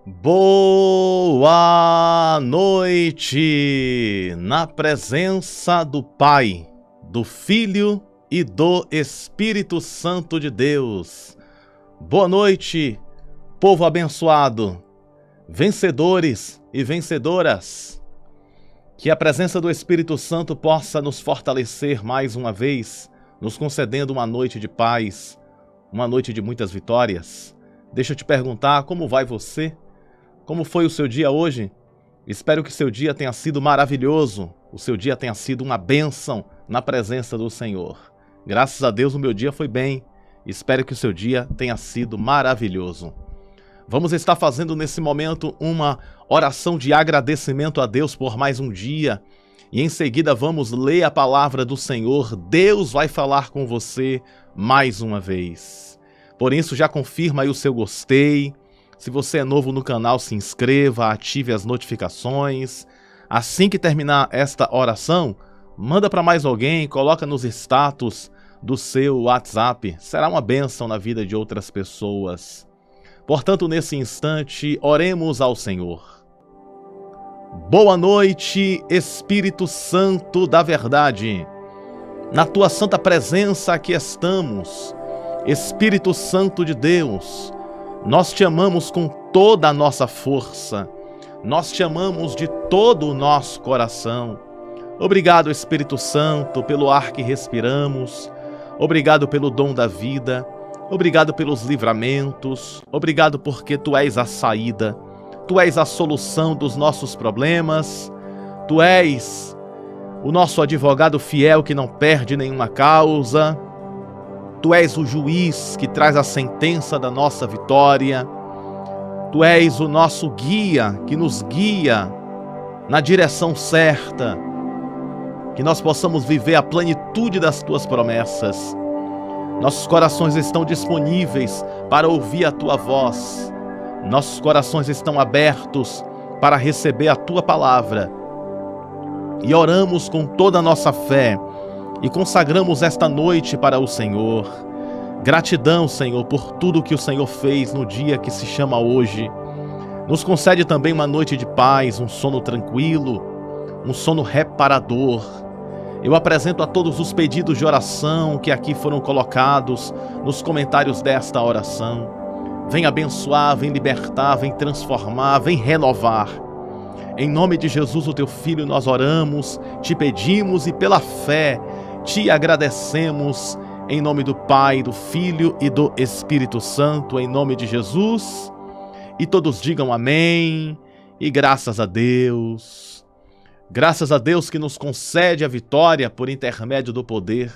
Boa noite, na presença do Pai, do Filho e do Espírito Santo de Deus. Boa noite, povo abençoado, vencedores e vencedoras. Que a presença do Espírito Santo possa nos fortalecer mais uma vez, nos concedendo uma noite de paz, uma noite de muitas vitórias. Deixa eu te perguntar, como vai você? Como foi o seu dia hoje? Espero que seu dia tenha sido maravilhoso, o seu dia tenha sido uma bênção na presença do Senhor. Graças a Deus o meu dia foi bem, espero que o seu dia tenha sido maravilhoso. Vamos estar fazendo nesse momento uma oração de agradecimento a Deus por mais um dia e em seguida vamos ler a palavra do Senhor. Deus vai falar com você mais uma vez. Por isso já confirma aí o seu gostei. Se você é novo no canal, se inscreva, ative as notificações. Assim que terminar esta oração, manda para mais alguém, coloca nos status do seu WhatsApp. Será uma bênção na vida de outras pessoas. Portanto, nesse instante, oremos ao Senhor. Boa noite, Espírito Santo da verdade. Na tua santa presença aqui estamos. Espírito Santo de Deus, nós te amamos com toda a nossa força, nós te amamos de todo o nosso coração. Obrigado, Espírito Santo, pelo ar que respiramos, obrigado pelo dom da vida, obrigado pelos livramentos, obrigado porque Tu és a saída, Tu és a solução dos nossos problemas, Tu és o nosso advogado fiel que não perde nenhuma causa, Tu és o juiz que traz a sentença da nossa vitória. Tu és o nosso guia que nos guia na direção certa. Que nós possamos viver a plenitude das Tuas promessas. Nossos corações estão disponíveis para ouvir a Tua voz. Nossos corações estão abertos para receber a Tua palavra. E oramos com toda a nossa fé. E consagramos esta noite para o Senhor. Gratidão, Senhor, por tudo que o Senhor fez no dia que se chama hoje. Nos concede também uma noite de paz, um sono tranquilo, um sono reparador. Eu apresento a todos os pedidos de oração que aqui foram colocados nos comentários desta oração. Vem abençoar, vem libertar, vem transformar, vem renovar. Em nome de Jesus, o Teu Filho, nós oramos, te pedimos e pela fé te agradecemos, em nome do Pai, do Filho e do Espírito Santo, em nome de Jesus. E todos digam amém e graças a Deus. Graças a Deus que nos concede a vitória por intermédio do poder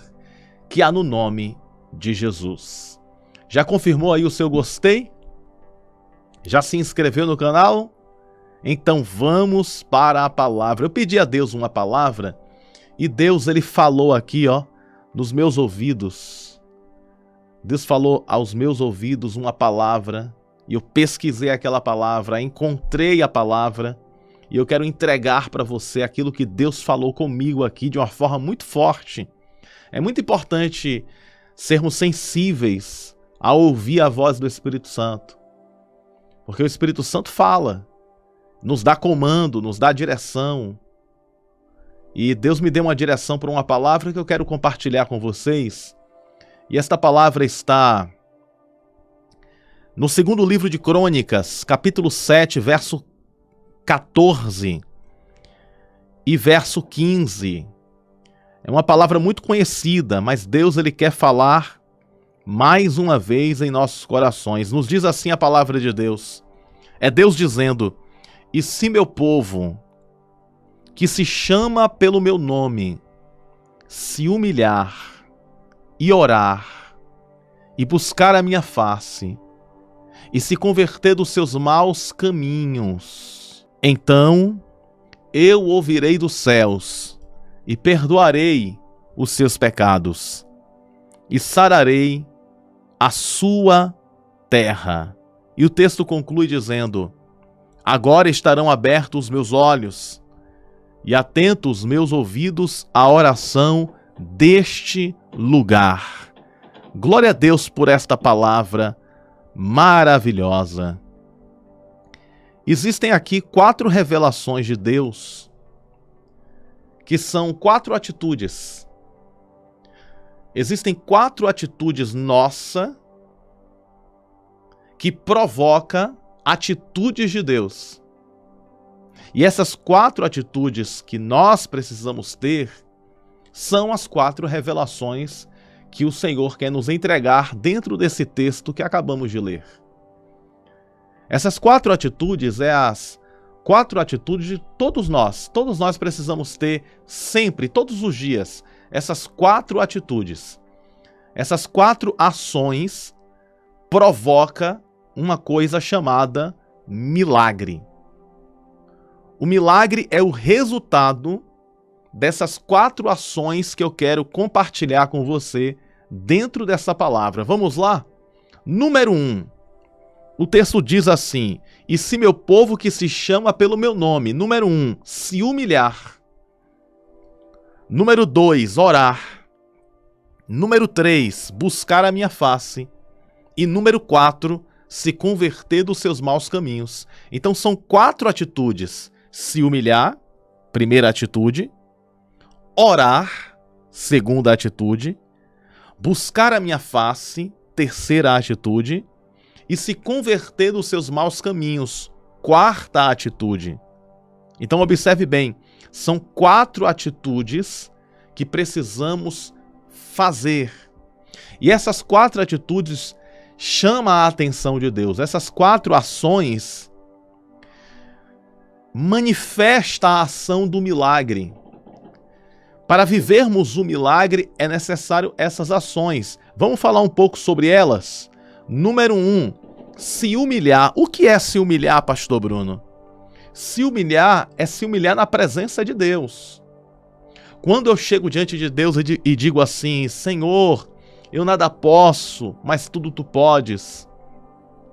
que há no nome de Jesus. Já confirmou aí o seu gostei? Já se inscreveu no canal? Então vamos para a palavra. Eu pedi a Deus uma palavra e Deus ele falou aqui, ó, nos meus ouvidos. Deus falou aos meus ouvidos uma palavra e eu pesquisei aquela palavra, encontrei a palavra e eu quero entregar para você aquilo que Deus falou comigo aqui de uma forma muito forte. É muito importante sermos sensíveis a ouvir a voz do Espírito Santo, porque o Espírito Santo fala, nos dá comando, nos dá direção. E Deus me deu uma direção para uma palavra que eu quero compartilhar com vocês. E esta palavra está no segundo livro de Crônicas, capítulo 7, verso 14 e verso 15. É uma palavra muito conhecida, mas Deus ele quer falar mais uma vez em nossos corações. Nos diz assim a palavra de Deus. É Deus dizendo: e se meu povo, que se chama pelo meu nome, se humilhar e orar e buscar a minha face e se converter dos seus maus caminhos, então eu ouvirei dos céus e perdoarei os seus pecados e sararei a sua terra. E o texto conclui dizendo: agora estarão abertos os meus olhos e atentos os meus ouvidos à oração deste lugar. Glória a Deus por esta palavra maravilhosa. Existem aqui 4 revelações de Deus, que são 4 atitudes. Existem 4 atitudes nossas que provocam atitudes de Deus. E essas 4 atitudes que nós precisamos ter são as 4 revelações que o Senhor quer nos entregar dentro desse texto que acabamos de ler. Essas 4 atitudes as 4 atitudes de todos nós. Todos nós precisamos ter sempre, todos os dias, essas 4 atitudes. Essas 4 ações provocam uma coisa chamada milagre. O milagre é o resultado dessas 4 ações que eu quero compartilhar com você dentro dessa palavra. Vamos lá? Número 1. O texto diz assim: e se meu povo que se chama pelo meu nome, número 1, se humilhar. Número 2, orar. Número 3, buscar a minha face. E número 4, se converter dos seus maus caminhos. Então são 4 atitudes. Se humilhar, primeira atitude. Orar, segunda atitude. Buscar a minha face, terceira atitude. E se converter dos seus maus caminhos, quarta atitude. Então observe bem, são 4 atitudes que precisamos fazer. E essas 4 atitudes chamam a atenção de Deus. Essas 4 ações manifestam a ação do milagre. Para vivermos o milagre é necessário essas ações. Vamos falar um pouco sobre elas? Número 1, se humilhar. O que é se humilhar, pastor Bruno? Se humilhar é se humilhar na presença de Deus. Quando eu chego diante de Deus e digo assim: Senhor, eu nada posso, mas tudo tu podes.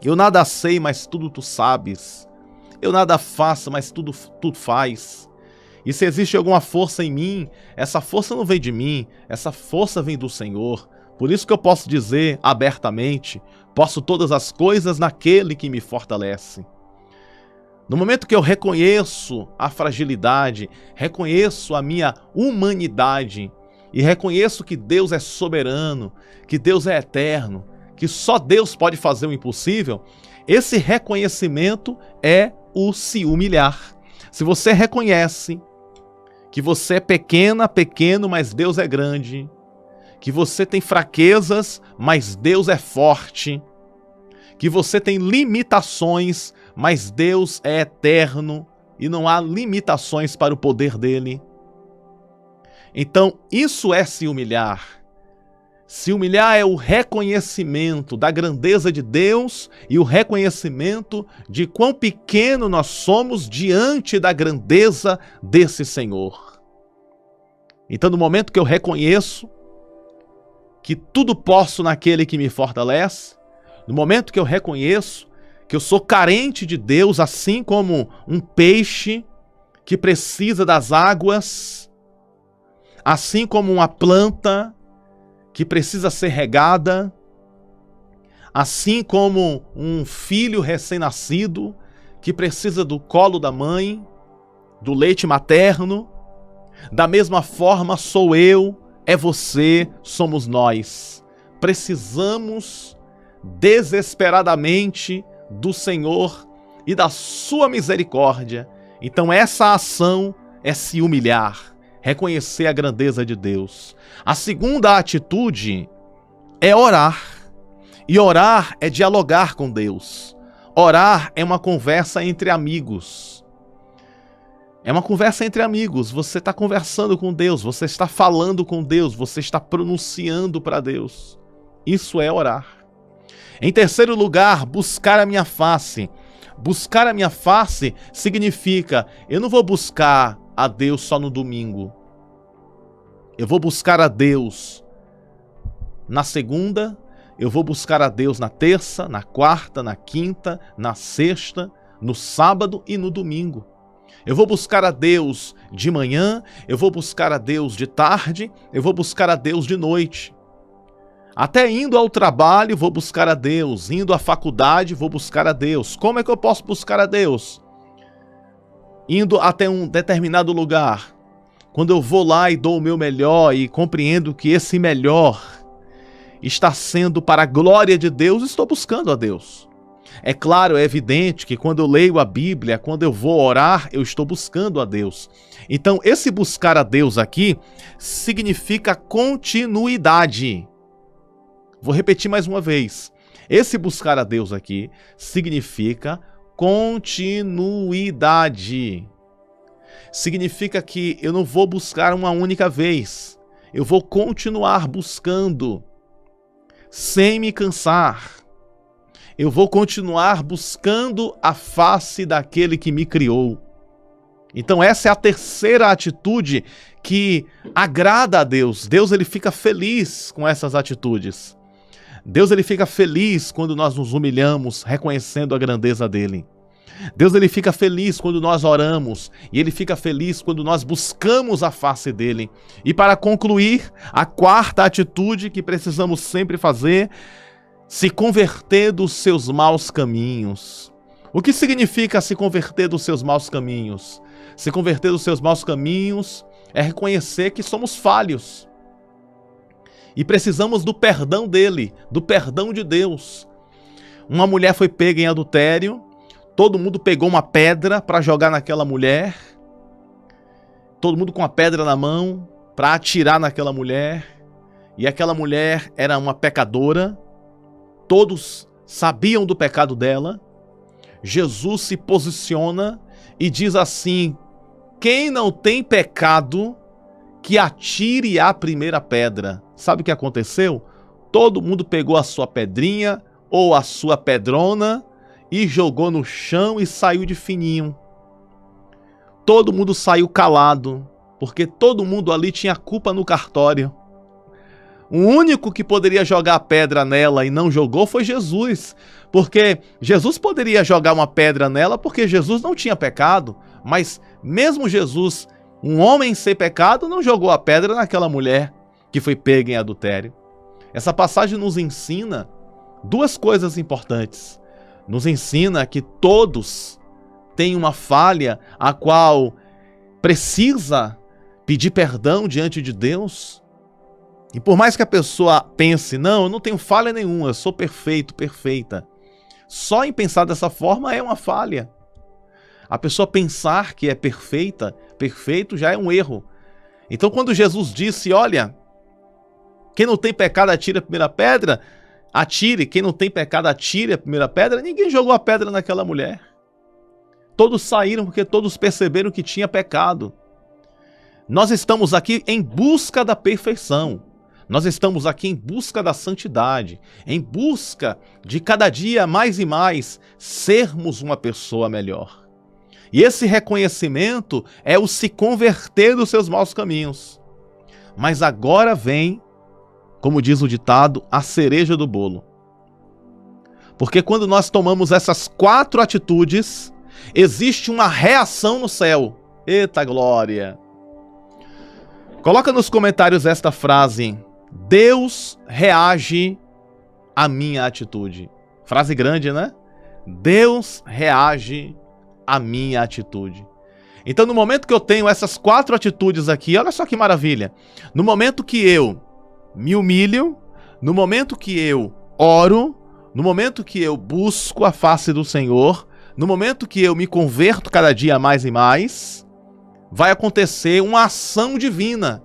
Eu nada sei, mas tudo tu sabes. Eu nada faço, mas tudo tu faz. E se existe alguma força em mim, essa força não vem de mim, essa força vem do Senhor. Por isso que eu posso dizer abertamente: posso todas as coisas naquele que me fortalece. No momento que eu reconheço a fragilidade, reconheço a minha humanidade e reconheço que Deus é soberano, que Deus é eterno, que só Deus pode fazer o impossível, esse reconhecimento é o se humilhar. Se você reconhece que você é pequena, pequeno, mas Deus é grande, que você tem fraquezas, mas Deus é forte, que você tem limitações, mas Deus é eterno e não há limitações para o poder dele. Então, isso é se humilhar. Se humilhar é o reconhecimento da grandeza de Deus e o reconhecimento de quão pequeno nós somos diante da grandeza desse Senhor. Então, no momento que eu reconheço que tudo posso naquele que me fortalece, no momento que eu reconheço que eu sou carente de Deus, assim como um peixe que precisa das águas, assim como uma planta que precisa ser regada, assim como um filho recém-nascido que precisa do colo da mãe, do leite materno, da mesma forma sou eu, é você, somos nós. Precisamos desesperadamente do Senhor e da sua misericórdia. Então essa ação é se humilhar, reconhecer a grandeza de Deus. A segunda atitude é orar. E orar é dialogar com Deus. Orar é uma conversa entre amigos. É uma conversa entre amigos. Você está conversando com Deus, você está falando com Deus, você está pronunciando para Deus. Isso é orar. Em terceiro lugar, buscar a minha face. Buscar a minha face significa: eu não vou buscar a Deus só no domingo. Eu vou buscar a Deus na segunda, eu vou buscar a Deus na terça, na quarta, na quinta, na sexta, no sábado e no domingo. Eu vou buscar a Deus de manhã, eu vou buscar a Deus de tarde, eu vou buscar a Deus de noite. Até indo ao trabalho, vou buscar a Deus. Indo à faculdade, vou buscar a Deus. Como é que eu posso buscar a Deus? Indo até um determinado lugar. Quando eu vou lá e dou o meu melhor e compreendo que esse melhor está sendo para a glória de Deus, estou buscando a Deus. É claro, é evidente que quando eu leio a Bíblia, quando eu vou orar, eu estou buscando a Deus. Então, esse buscar a Deus aqui significa continuidade. Vou repetir mais uma vez. Esse buscar a Deus aqui significa continuidade. Significa que eu não vou buscar uma única vez. Eu vou continuar buscando, sem me cansar. Eu vou continuar buscando a face daquele que me criou. Então essa é a terceira atitude que agrada a Deus. Deus ele fica feliz com essas atitudes. Deus ele fica feliz quando nós nos humilhamos, reconhecendo a grandeza dele. Deus ele fica feliz quando nós oramos e ele fica feliz quando nós buscamos a face dele. E para concluir, a quarta atitude que precisamos sempre fazer, se converter dos seus maus caminhos. O que significa se converter dos seus maus caminhos? Se converter dos seus maus caminhos é reconhecer que somos falhos e precisamos do perdão dele, do perdão de Deus. Uma mulher foi pega em adultério, todo mundo pegou uma pedra para jogar naquela mulher, todo mundo com a pedra na mão para atirar naquela mulher, e aquela mulher era uma pecadora, todos sabiam do pecado dela. Jesus se posiciona e diz assim: quem não tem pecado, que atire a primeira pedra. Sabe o que aconteceu? Todo mundo pegou a sua pedrinha ou a sua pedrona e jogou no chão e saiu de fininho. Todo mundo saiu calado, porque todo mundo ali tinha culpa no cartório. O único que poderia jogar a pedra nela e não jogou foi Jesus, porque Jesus poderia jogar uma pedra nela porque Jesus não tinha pecado, mas mesmo Jesus, um homem sem pecado, não jogou a pedra naquela mulher que foi pega em adultério. Essa passagem nos ensina duas coisas importantes. Nos ensina que todos têm uma falha a qual precisa pedir perdão diante de Deus. E por mais que a pessoa pense, não, eu não tenho falha nenhuma, eu sou perfeito, perfeita. Só em pensar dessa forma é uma falha. A pessoa pensar que é perfeita, perfeito, já é um erro. Então quando Jesus disse, olha, quem não tem pecado atire a primeira pedra, atire, quem não tem pecado atire a primeira pedra, ninguém jogou a pedra naquela mulher. Todos saíram porque todos perceberam que tinha pecado. Nós estamos aqui em busca da perfeição. Nós estamos aqui em busca da santidade, em busca de cada dia mais e mais sermos uma pessoa melhor. E esse reconhecimento é o se converter dos seus maus caminhos. Mas agora vem, como diz o ditado, a cereja do bolo. Porque quando nós tomamos essas 4 atitudes, existe uma reação no céu. Eita glória! Coloca nos comentários esta frase: Deus reage à minha atitude. Frase grande, né? Deus reage à minha atitude. Então, no momento que eu tenho essas 4 atitudes aqui, olha só que maravilha. No momento que eu me humilho, no momento que eu oro, no momento que eu busco a face do Senhor, no momento que eu me converto cada dia mais e mais, vai acontecer uma ação divina.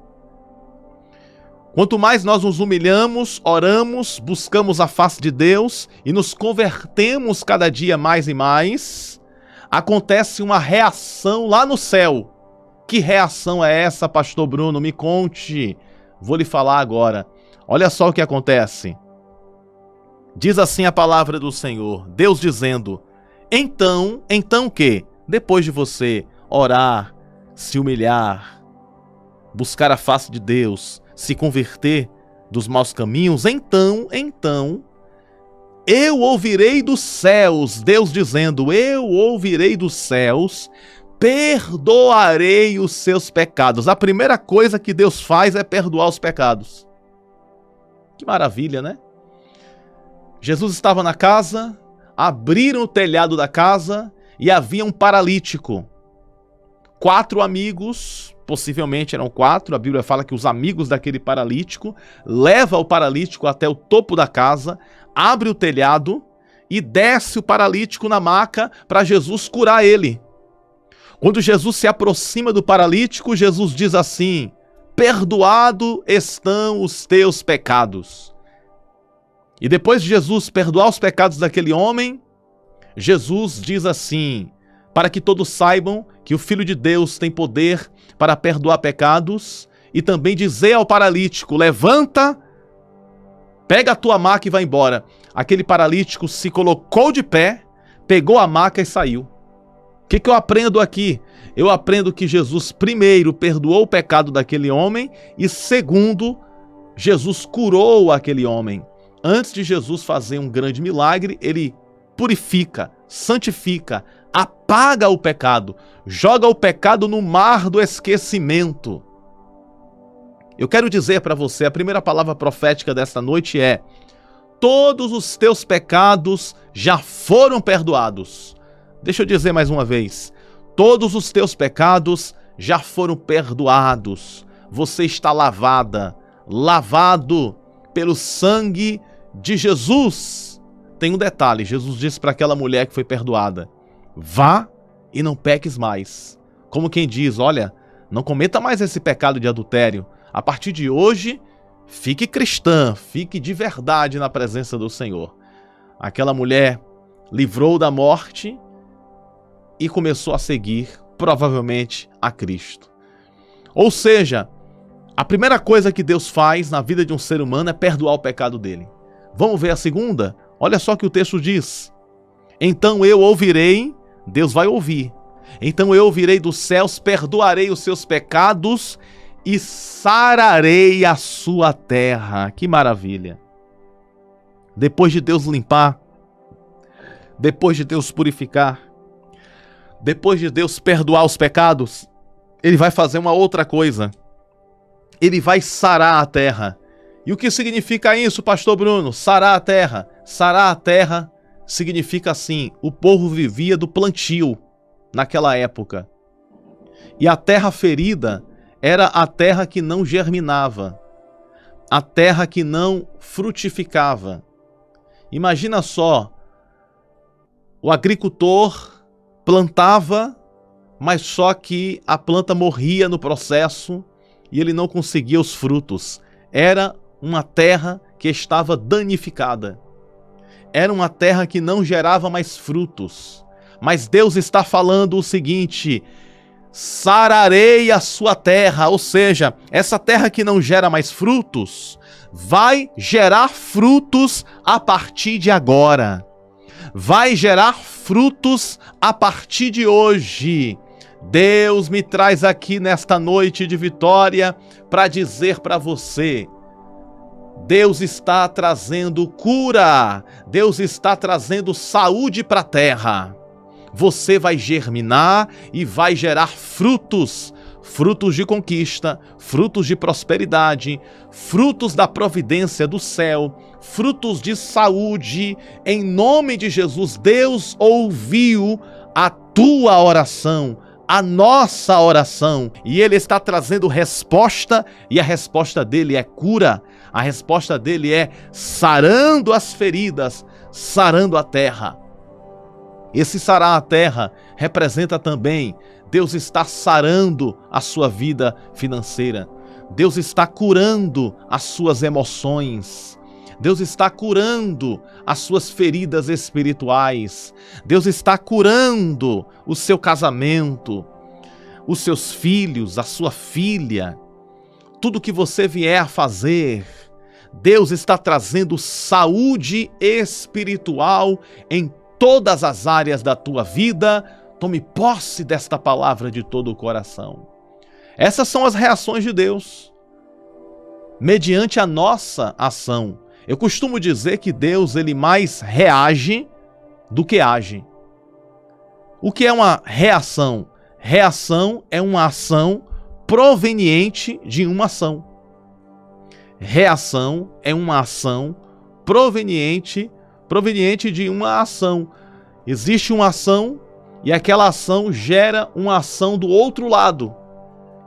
Quanto mais nós nos humilhamos, oramos, buscamos a face de Deus e nos convertemos cada dia mais e mais, acontece uma reação lá no céu. Que reação é essa, pastor Bruno? Me conte. Vou lhe falar agora. Olha só o que acontece. Diz assim a palavra do Senhor, Deus dizendo: então o quê? Depois de você orar, se humilhar, buscar a face de Deus, se converter dos maus caminhos, então, eu ouvirei dos céus, Deus dizendo, eu ouvirei dos céus, perdoarei os seus pecados. A primeira coisa que Deus faz é perdoar os pecados. Que maravilha, né? Jesus estava na casa, abriram o telhado da casa e havia um paralítico. 4 amigos, possivelmente eram 4, a Bíblia fala que os amigos daquele paralítico levam o paralítico até o topo da casa, abre o telhado e desce o paralítico na maca para Jesus curar ele. Quando Jesus se aproxima do paralítico, Jesus diz assim: perdoado estão os teus pecados. E depois de Jesus perdoar os pecados daquele homem, Jesus diz assim: para que todos saibam que o Filho de Deus tem poder para perdoar pecados, e também dizer ao paralítico: levanta, pega a tua maca e vai embora. Aquele paralítico se colocou de pé, pegou a maca e saiu. O que eu aprendo aqui? Eu aprendo que Jesus, primeiro, perdoou o pecado daquele homem e, segundo, Jesus curou aquele homem. Antes de Jesus fazer um grande milagre, ele purifica, santifica, apaga o pecado, joga o pecado no mar do esquecimento. Eu quero dizer para você, a primeira palavra profética desta noite é: todos os teus pecados já foram perdoados. Deixa eu dizer mais uma vez: todos os teus pecados já foram perdoados. Você está lavada, lavado pelo sangue de Jesus. Tem um detalhe: Jesus disse para aquela mulher que foi perdoada: vá e não peques mais. Como quem diz: olha, não cometa mais esse pecado de adultério. A partir de hoje, fique cristã, fique de verdade na presença do Senhor. Aquela mulher livrou da morte e começou a seguir, provavelmente, a Cristo. Ou seja, a primeira coisa que Deus faz na vida de um ser humano é perdoar o pecado dele. Vamos ver a segunda? Olha só o que o texto diz: então eu ouvirei, Deus vai ouvir. Então eu ouvirei dos céus, perdoarei os seus pecados e sararei a sua terra. Que maravilha! Depois de Deus limpar, depois de Deus purificar, depois de Deus perdoar os pecados, ele vai fazer uma outra coisa. Ele vai sarar a terra. E o que significa isso, pastor Bruno? Sarar a terra. Sarar a terra significa assim: o povo vivia do plantio naquela época. E a terra ferida era a terra que não germinava, a terra que não frutificava. Imagina só, o agricultor plantava, mas só que a planta morria no processo e ele não conseguia os frutos. Era uma terra que estava danificada. Era uma terra que não gerava mais frutos. Mas Deus está falando o seguinte: sararei a sua terra, ou seja, essa terra que não gera mais frutos, vai gerar frutos a partir de agora. Vai gerar frutos a partir de hoje. Deus me traz aqui nesta noite de vitória para dizer para você: Deus está trazendo cura, Deus está trazendo saúde para a terra. Você vai germinar e vai gerar frutos, frutos de conquista, frutos de prosperidade, frutos da providência do céu, frutos de saúde. Em nome de Jesus, Deus ouviu a tua oração, a nossa oração, e Ele está trazendo resposta, e a resposta dele é cura, a resposta dele é sarando as feridas, sarando a terra. Esse sarar a terra representa também Deus está sarando a sua vida financeira. Deus está curando as suas emoções. Deus está curando as suas feridas espirituais. Deus está curando o seu casamento, os seus filhos, a sua filha. Tudo que você vier a fazer, Deus está trazendo saúde espiritual em todas as áreas da tua vida. Tome posse desta palavra de todo o coração. Essas são as reações de Deus mediante a nossa ação. Eu costumo dizer que Deus, ele mais reage do que age. O que é uma reação? Reação é uma ação proveniente de uma ação. Reação é uma ação proveniente de uma ação. Existe uma ação e aquela ação gera uma ação do outro lado.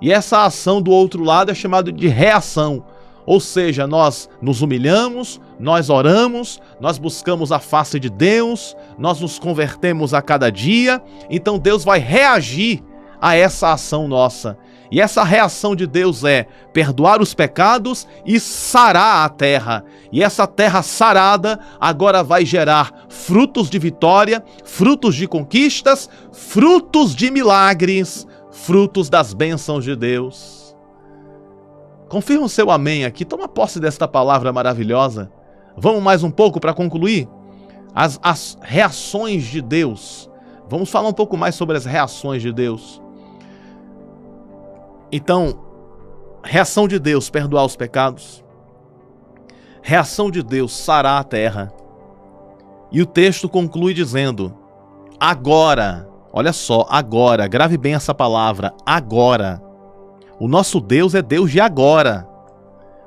E essa ação do outro lado é chamada de reação. Ou seja, nós nos humilhamos, nós oramos, nós buscamos a face de Deus, nós nos convertemos a cada dia. Então Deus vai reagir a essa ação nossa. E essa reação de Deus é perdoar os pecados e sarar a terra. E essa terra sarada agora vai gerar frutos de vitória, frutos de conquistas, frutos de milagres, frutos das bênçãos de Deus. Confirma o seu amém aqui, toma posse desta palavra maravilhosa. Vamos mais um pouco para concluir? As reações de Deus. Vamos falar um pouco mais sobre as reações de Deus. Então, reação de Deus, perdoar os pecados. Reação de Deus, sarar a terra. E o texto conclui dizendo, agora, olha só, agora, grave bem essa palavra, agora. O nosso Deus é Deus de agora.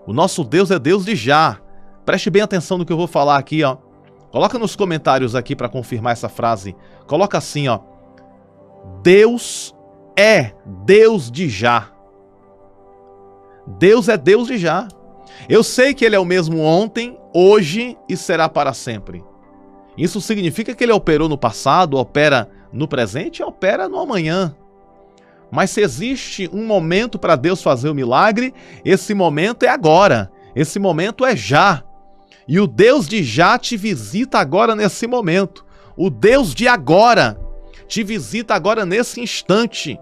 O nosso Deus é Deus de já. Preste bem atenção no que eu vou falar aqui, ó. Coloca nos comentários aqui para confirmar essa frase. Coloca assim, ó. Deus é Deus de já. Deus é Deus de já. Eu sei que Ele é o mesmo ontem, hoje e será para sempre. Isso significa que Ele operou no passado, opera no presente e opera no amanhã. Mas se existe um momento para Deus fazer o milagre, esse momento é agora. Esse momento é já. E o Deus de já te visita agora nesse momento. O Deus de agora te visita agora nesse instante,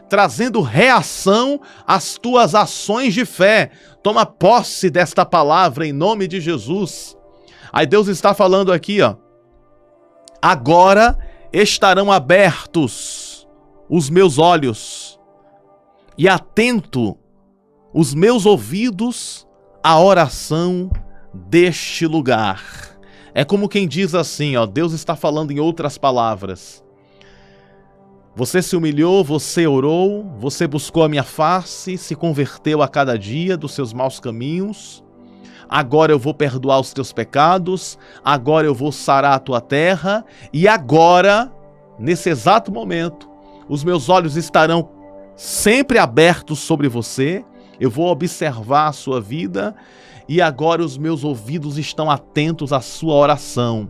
trazendo reação às tuas ações de fé. Toma posse desta palavra em nome de Jesus. Aí Deus está falando aqui, ó. Agora estarão abertos os meus olhos e atento os meus ouvidos à oração deste lugar. É como quem diz assim, ó, Deus está falando em outras palavras. Você se humilhou, você orou, você buscou a minha face, se converteu a cada dia dos seus maus caminhos. Agora eu vou perdoar os teus pecados, agora eu vou sarar a tua terra e agora, nesse exato momento, os meus olhos estarão sempre abertos sobre você, eu vou observar a sua vida e agora os meus ouvidos estão atentos à sua oração.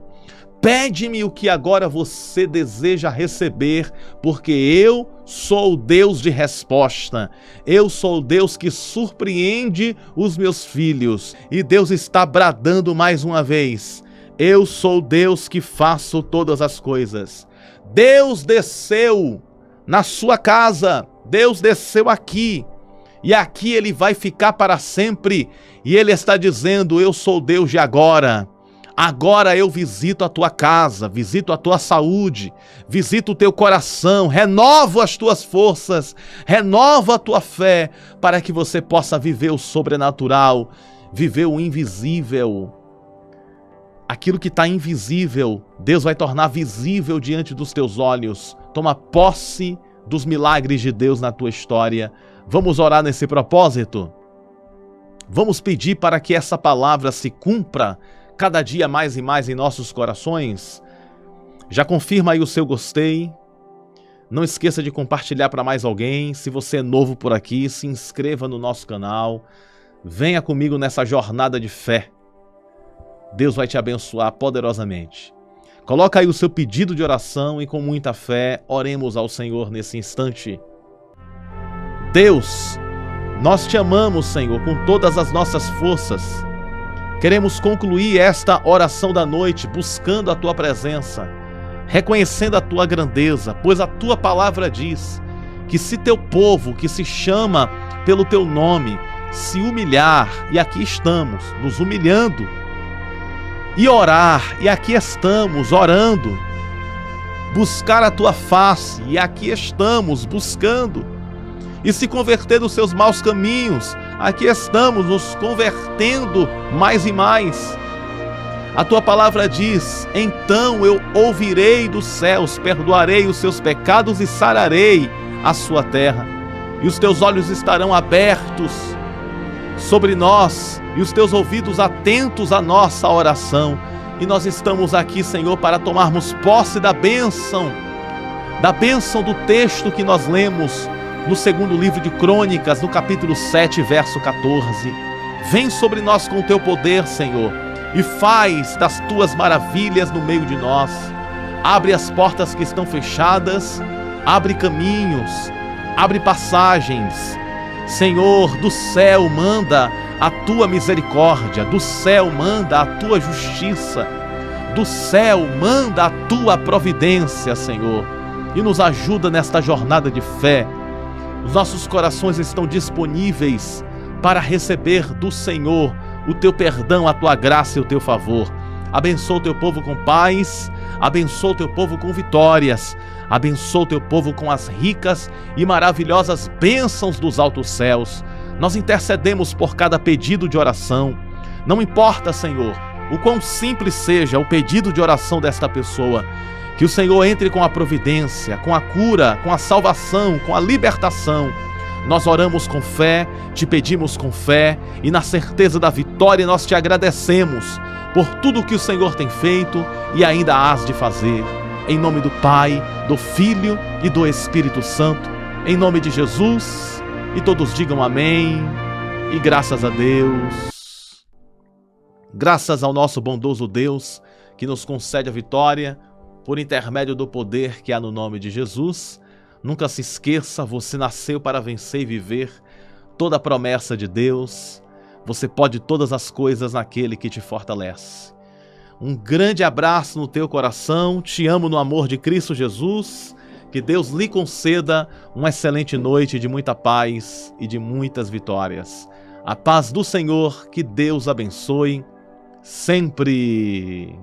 Pede-me o que agora você deseja receber, porque eu sou o Deus de resposta. Eu sou o Deus que surpreende os meus filhos. E Deus está bradando mais uma vez. Eu sou o Deus que faço todas as coisas. Deus desceu na sua casa. Deus desceu aqui. E aqui Ele vai ficar para sempre. E Ele está dizendo, eu sou o Deus de agora. Agora eu visito a tua casa, visito a tua saúde, visito o teu coração, renovo as tuas forças, renovo a tua fé, para que você possa viver o sobrenatural, viver o invisível. Aquilo que está invisível, Deus vai tornar visível diante dos teus olhos. Toma posse dos milagres de Deus na tua história. Vamos orar nesse propósito? Vamos pedir para que essa palavra se cumpra cada dia mais e mais em nossos corações. Já confirma aí o seu gostei. Não esqueça de compartilhar para mais alguém. Se você é novo por aqui, se inscreva no nosso canal. Venha comigo nessa jornada de fé. Deus vai te abençoar poderosamente. Coloca aí o seu pedido de oração e com muita fé, oremos ao Senhor nesse instante. Deus, nós te amamos, Senhor, com todas as nossas forças. Queremos concluir esta oração da noite buscando a Tua presença, reconhecendo a Tua grandeza, pois a Tua palavra diz que se Teu povo, que se chama pelo Teu nome, se humilhar, e aqui estamos, nos humilhando, e orar, e aqui estamos, orando, buscar a Tua face, e aqui estamos, buscando, e se converter dos seus maus caminhos, aqui estamos nos convertendo mais e mais. A Tua palavra diz, então eu ouvirei dos céus, perdoarei os seus pecados e sararei a sua terra. E os teus olhos estarão abertos sobre nós e os teus ouvidos atentos à nossa oração. E nós estamos aqui, Senhor, para tomarmos posse da bênção do texto que nós lemos no segundo livro de Crônicas, no capítulo 7, verso 14. Vem sobre nós com o teu poder, Senhor, e faz das tuas maravilhas no meio de nós. Abre as portas que estão fechadas, abre caminhos, abre passagens. Senhor, do céu manda a tua misericórdia, do céu manda a tua justiça, do céu manda a tua providência, Senhor, e nos ajuda nesta jornada de fé. Os nossos corações estão disponíveis para receber do Senhor o teu perdão, a tua graça e o teu favor. Abençoa o teu povo com paz, abençoa o teu povo com vitórias, abençoa o teu povo com as ricas e maravilhosas bênçãos dos altos céus. Nós intercedemos por cada pedido de oração. Não importa, Senhor, o quão simples seja o pedido de oração desta pessoa, que o Senhor entre com a providência, com a cura, com a salvação, com a libertação. Nós oramos com fé, te pedimos com fé e na certeza da vitória nós te agradecemos por tudo que o Senhor tem feito e ainda hás de fazer. Em nome do Pai, do Filho e do Espírito Santo, em nome de Jesus, e todos digam amém e graças a Deus. Graças ao nosso bondoso Deus que nos concede a vitória por intermédio do poder que há no nome de Jesus. Nunca se esqueça, você nasceu para vencer e viver toda a promessa de Deus. Você pode todas as coisas naquele que te fortalece. Um grande abraço no teu coração, te amo no amor de Cristo Jesus. Que Deus lhe conceda uma excelente noite de muita paz e de muitas vitórias. A paz do Senhor, que Deus abençoe sempre.